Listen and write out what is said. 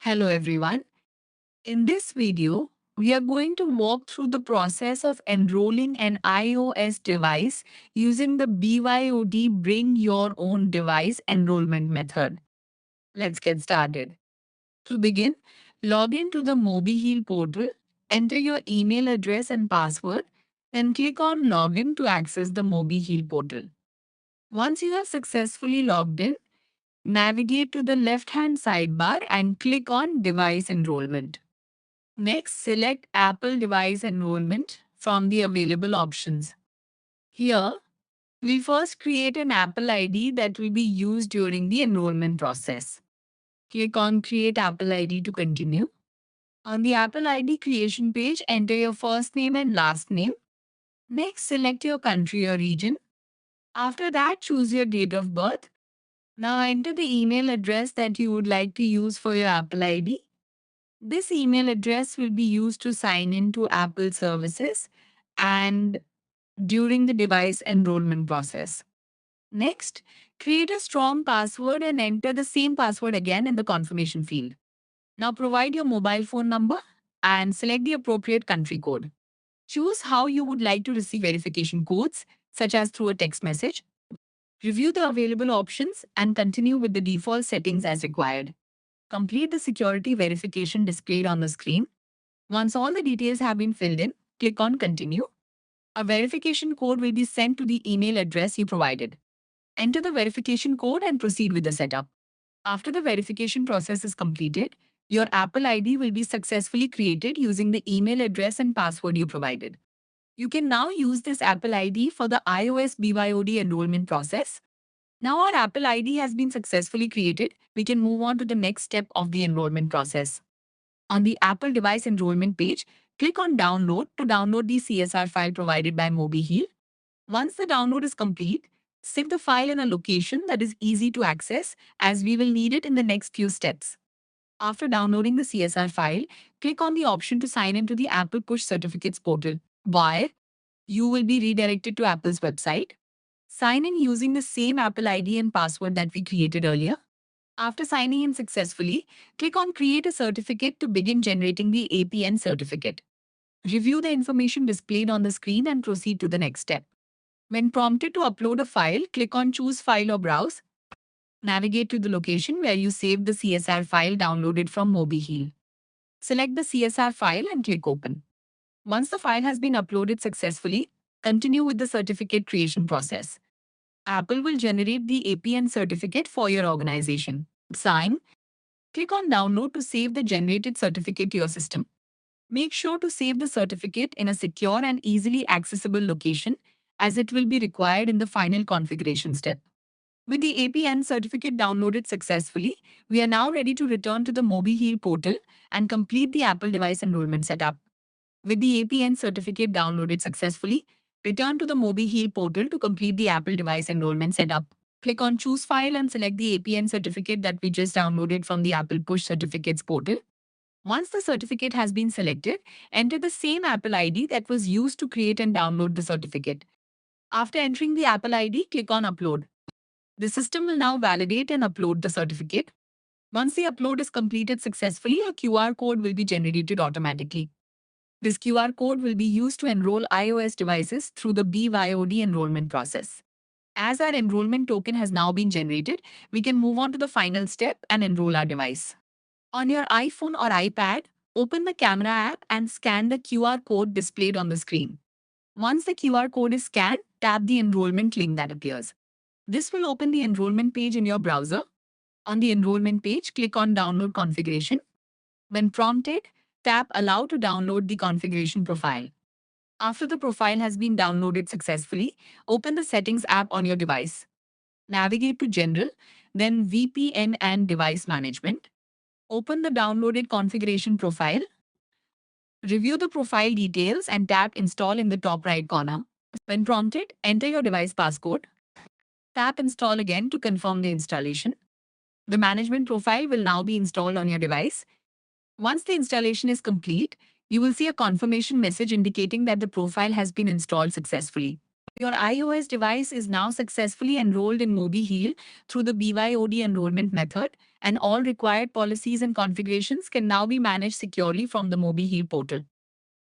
Hello everyone. In this video, we are going to walk through the process of enrolling an iOS device using the BYOD Bring Your Own Device enrollment method. Let's get started. To begin, log in to the MobiHeal portal, enter your email address and password, then click on Login to access the MobiHeal portal. Once you have successfully logged in, navigate to the left-hand sidebar and click on Device Enrollment. Next, select Apple Device Enrollment from the available options. Here, we first create an Apple ID that will be used during the enrollment process. Click on Create Apple ID to continue. On the Apple ID creation page, enter your first name and last name. Next, select your country or region. After that, choose your date of birth. Now enter the email address that you would like to use for your Apple ID. This email address will be used to sign in to Apple services and during the device enrollment process. Next, create a strong password and enter the same password again in the confirmation field. Now provide your mobile phone number and select the appropriate country code. Choose how you would like to receive verification codes, such as through a text message. Review the available options and continue with the default settings as required. Complete the security verification displayed on the screen. Once all the details have been filled in, click on Continue. A verification code will be sent to the email address you provided. Enter the verification code and proceed with the setup. After the verification process is completed, your Apple ID will be successfully created using the email address and password you provided. You can now use this Apple ID for the iOS BYOD enrollment process. Now our Apple ID has been successfully created, we can move on to the next step of the enrollment process. On the Apple device enrollment page, click on Download to download the CSR file provided by MobiHeal. Once the download is complete, save the file in a location that is easy to access as we will need it in the next few steps. After downloading the CSR file, click on the option to sign into the Apple Push Certificates portal, where you will be redirected to Apple's website. Sign in using the same Apple ID and password that we created earlier. After signing in successfully, click on Create a Certificate to begin generating the APN certificate. Review the information displayed on the screen and proceed to the next step. When prompted to upload a file, click on Choose File or Browse. Navigate to the location where you saved the CSR file downloaded from MobiHeal. Select the CSR file and click Open. Once the file has been uploaded successfully, continue with the certificate creation process. Apple will generate the APN certificate for your organization. Sign. Click on Download to save the generated certificate to your system. Make sure to save the certificate in a secure and easily accessible location, as it will be required in the final configuration step. With the APN certificate downloaded successfully, we are now ready to return to the MobiHeal portal and complete the Apple device enrollment setup. With the APN certificate downloaded successfully, return to the MobiHeal portal to complete the Apple device enrollment setup. Click on Choose File and select the APN certificate that we just downloaded from the Apple Push Certificates portal. Once the certificate has been selected, enter the same Apple ID that was used to create and download the certificate. After entering the Apple ID, click on Upload. The system will now validate and upload the certificate. Once the upload is completed successfully, a QR code will be generated automatically. This QR code will be used to enroll iOS devices through the BYOD enrollment process. As our enrollment token has now been generated, we can move on to the final step and enroll our device. On your iPhone or iPad, open the camera app and scan the QR code displayed on the screen. Once the QR code is scanned, tap the enrollment link that appears. This will open the enrollment page in your browser. On the enrollment page, click on Download Configuration. When prompted, tap Allow to download the configuration profile. After the profile has been downloaded successfully, open the Settings app on your device. Navigate to General, then VPN and Device Management. Open the downloaded configuration profile. Review the profile details and tap Install in the top right corner. When prompted, enter your device passcode. Tap Install again to confirm the installation. The management profile will now be installed on your device. Once the installation is complete, you will see a confirmation message indicating that the profile has been installed successfully. Your iOS device is now successfully enrolled in MobiHeal through the BYOD enrollment method, and all required policies and configurations can now be managed securely from the MobiHeal portal.